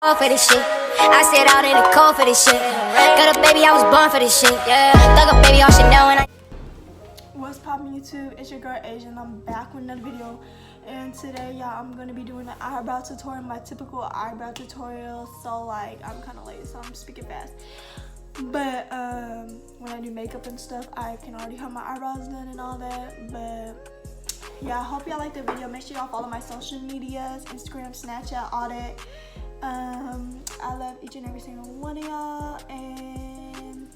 For this shit, I sit out in the cold for this shit. Got a baby, I was born for this shit. Yeah, thug a baby, all should know. And What's poppin' YouTube? It's your girl Asian. I'm back with another video, and today, y'all, I'm gonna be doing an eyebrow tutorial, my typical eyebrow tutorial. So like, I'm kind of late, so I'm speaking fast. But when I do makeup and stuff, I can already have my eyebrows done and all that. But yeah, I hope y'all like the video. Make sure y'all follow my social medias, Instagram, Snapchat, all that. I love each and every single one of y'all, and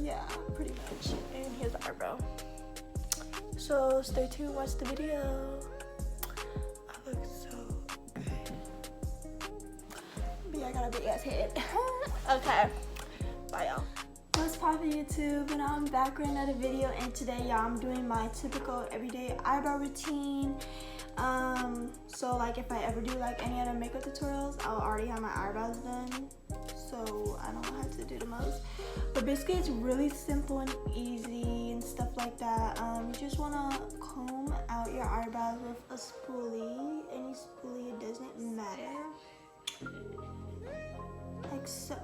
yeah, pretty much. And here's the eyebrow. So stay tuned, watch the video. I look so good. But yeah, I got a big ass head. Okay, bye y'all. What's poppin' YouTube? And I'm back with another video, and today y'all, I'm doing my typical everyday eyebrow routine. So like if I ever do like any other makeup tutorials, I'll already have my eyebrows done, so I don't have to do the most. But basically it's really simple and easy and stuff like that. You just want to comb out your eyebrows with a spoolie. Any spoolie, it doesn't matter, like so.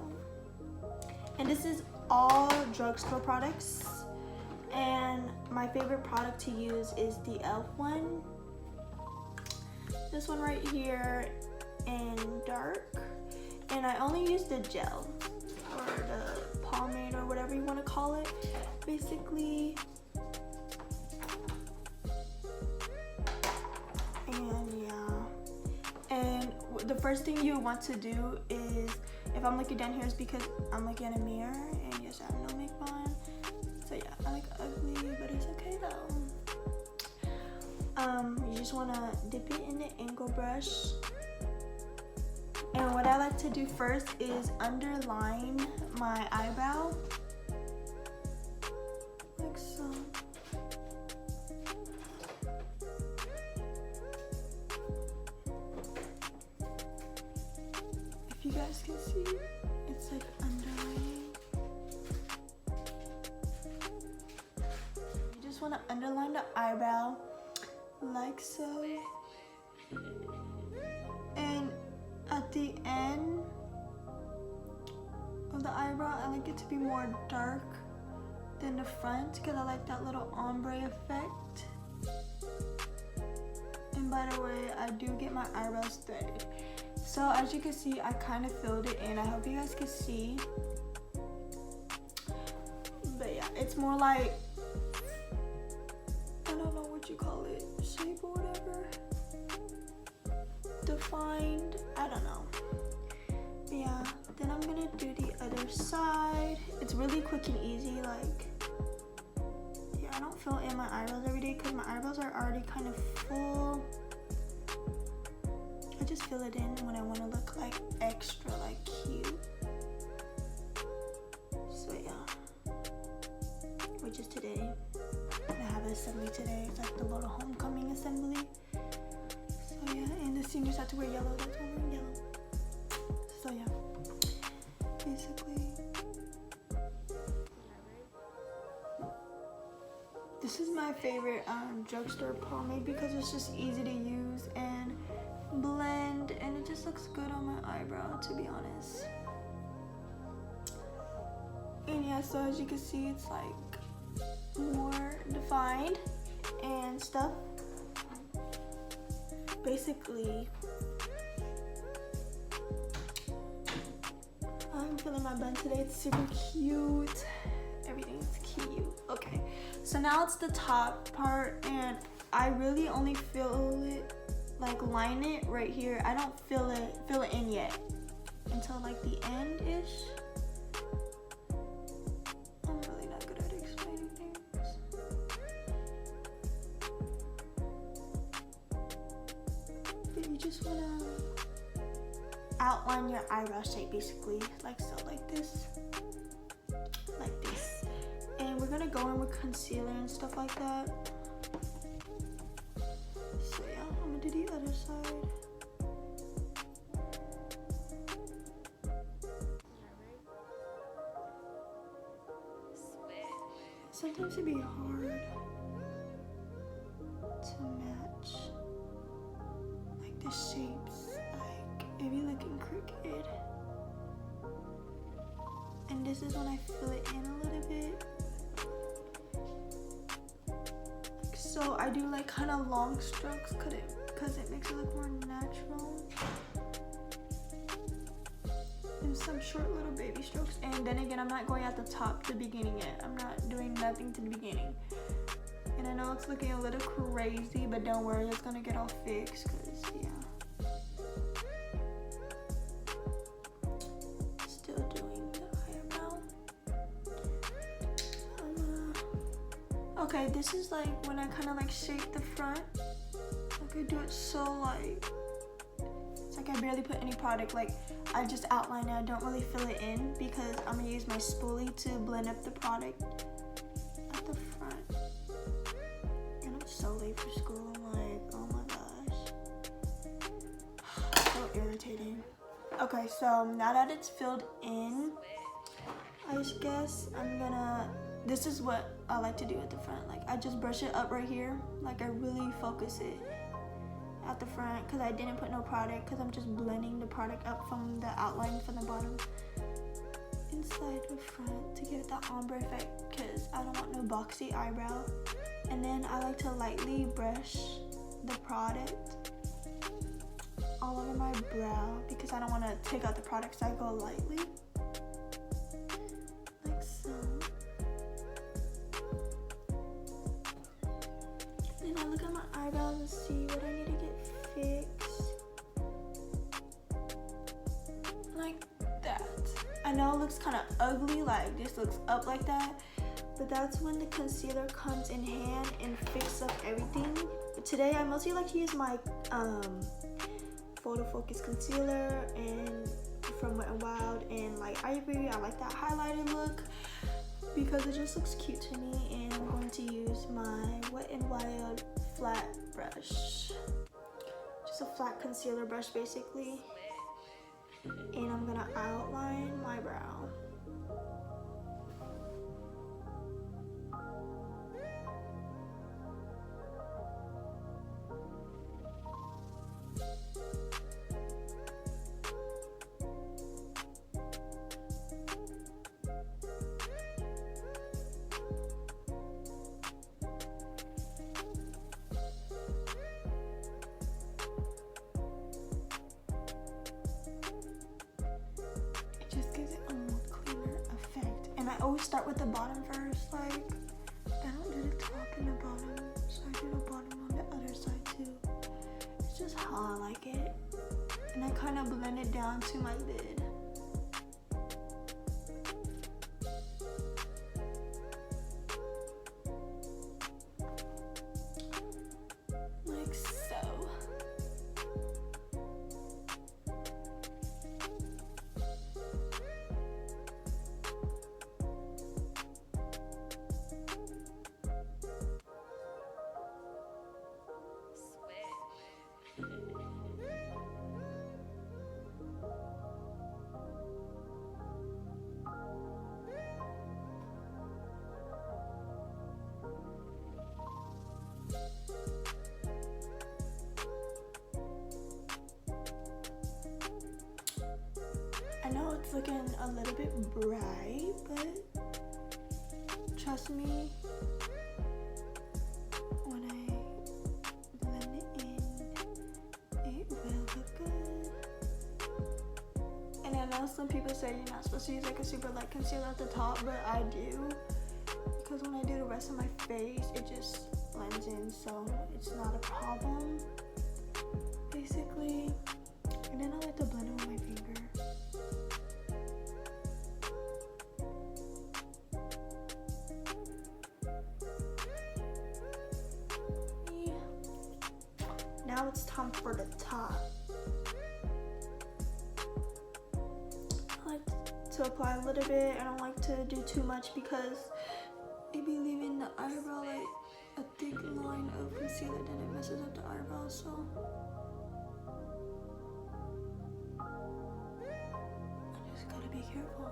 And this is all drugstore products, and my favorite product to use is the e.l.f. one. This one right here in dark, and I only use the gel or the pomade or whatever you want to call it, basically. And yeah, and the first thing you want to do is, if I'm looking down here, is because I'm looking in a mirror, and yes, I have no makeup on. So yeah, I look ugly, but it's okay though. You just want to dip it in the angle brush, and what I like to do first is underline my eyebrow, like so. If you guys can see, it's like underlining. You just want to underline the eyebrow like so, and at the end of the eyebrow, I like it to be more dark than the front because I like that little ombre effect. And by the way, I do get my eyebrows threaded, so as you can see, I kind of filled it in. I hope you guys can see, but yeah, it's more like, I don't know what you call it, shape or whatever, defined, I don't know. But yeah, then I'm gonna do the other side. It's really quick and easy. Like, yeah, I don't fill in my eyebrows every day because my eyebrows are already kind of full. I just fill it in when I want to look like extra, like cute. So yeah, which is today. I have an assembly today. It's like the little homecoming assembly. So yeah, and the seniors have to wear yellow. That's why I'm wearing yellow. So yeah, basically, this is my favorite drugstore pomade because it's just easy to use and blend, and it just looks good on my eyebrow, to be honest. And yeah, so as you can see, it's like more defined and stuff. Basically, I'm feeling my bun today. It's super cute. Everything's cute. Okay, so now it's the top part, and I really only fill it, like line it right here. I don't fill it in yet until like the end-ish. I'm really not good at explaining things. But you just want to outline your eyebrow shape, basically, like so, like this, like this. And we're gonna go in with concealer and stuff like that. So yeah, I'm gonna do the other side. Sometimes it'd be hard to match like the shapes, like this is when I fill it in a little bit. So I do like kind of long strokes because it makes it look more natural. And some short little baby strokes. And then again, I'm not going at the top to the beginning yet. I'm not doing nothing to the beginning. And I know it's looking a little crazy, but don't worry, it's gonna get all fixed because yeah. Still doing the eyebrow. Okay, this is like when I kind of like shape the front. Like I do it so like, it's like I barely put any product. Like I just outline it, I don't really fill it in because I'm gonna use my spoolie to blend up the product at the front. And I'm so late for school, I'm like, oh my gosh. So irritating. Okay, so now that it's filled in, I guess I'm gonna, this is what I like to do at the front. Like I just brush it up right here. Like I really focus it at the front because I didn't put no product because I'm just blending the product up from the outline from the bottom inside the front to give it that ombre effect because I don't want no boxy eyebrow. And then I like to lightly brush the product all over my brow because I don't want to take out the product, so I go lightly like so. Then I look at my eyebrows and see what I need to get fixed. Like that. I know it looks kind of ugly, like this looks up like that, but that's when the concealer comes in hand and fixes up everything. But today I mostly like to use my Photo Focus concealer and from Wet n Wild and like Ivory. I like that highlighted look because it just looks cute to me, and I'm going to use my Wet n Wild flat brush, just a flat concealer brush basically, and I'm gonna outline my brow. I always start with the bottom first, like I don't do the top and the bottom, so I do the bottom on the other side too. It's just how I like it, and I kind of blend it down to my lid. Like so. I know it's looking a little bit bright, but trust me, when I blend it in, it will look good. And I know some people say you're not supposed to use like a super light concealer at the top, but I do, because when I do the rest of my face, it just blends in, so it's not a problem, basically. And then I like to blend it with my finger. Now it's time for the top. I like to apply a little bit. I don't like to do too much because it be leaving the eyebrow like a thick line of concealer, then it messes up the eyebrow, so I just gotta be careful.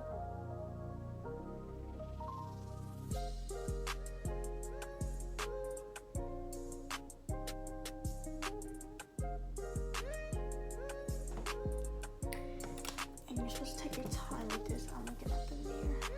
And you're supposed to take your time with this. I'm looking at the mirror.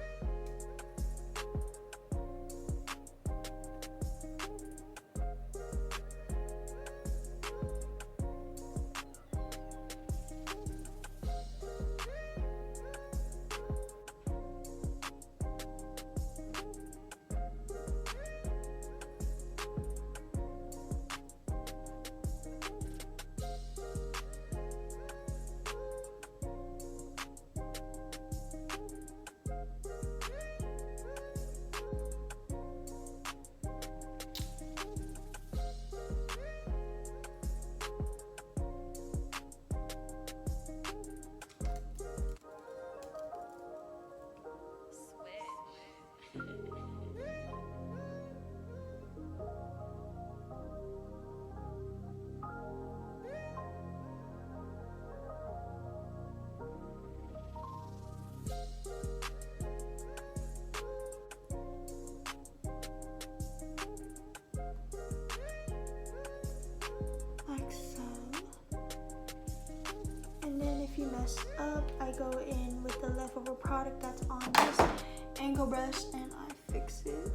mess up, I go in with the leftover product that's on this angle brush and I fix it.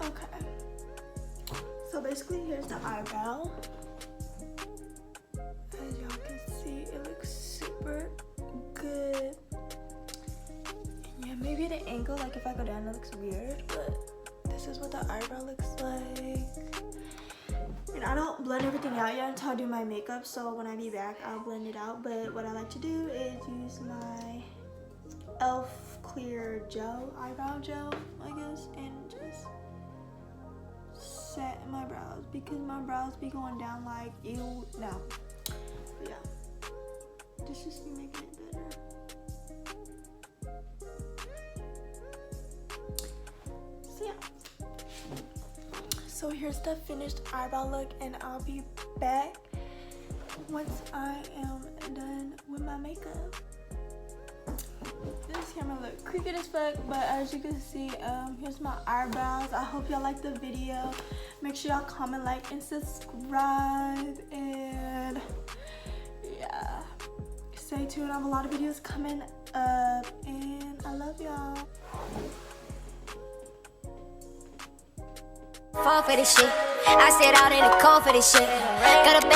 Okay, so basically here's the eyebrow. As y'all can see, it looks super good. And yeah, maybe the angle, like if I go down, it looks weird, but this is what the eyebrow looks like. And I don't blend everything out yet until I do my makeup, so when I be back, I'll blend it out. But what I like to do is use my e.l.f. clear gel, eyebrow gel, I guess, and just set my brows because my brows be going down like ew. No, but yeah, this just be making it better. So yeah, so here's the finished eyebrow look, and I'll be back once I am done with my makeup. This camera look crooked as fuck, but as you can see, here's my eyebrows. I hope y'all like the video. Make sure y'all comment, like, and subscribe, and yeah, stay tuned. I have a lot of videos coming up, and I love y'all. Fall for this shit. I sit out in the cold for this shit. Got a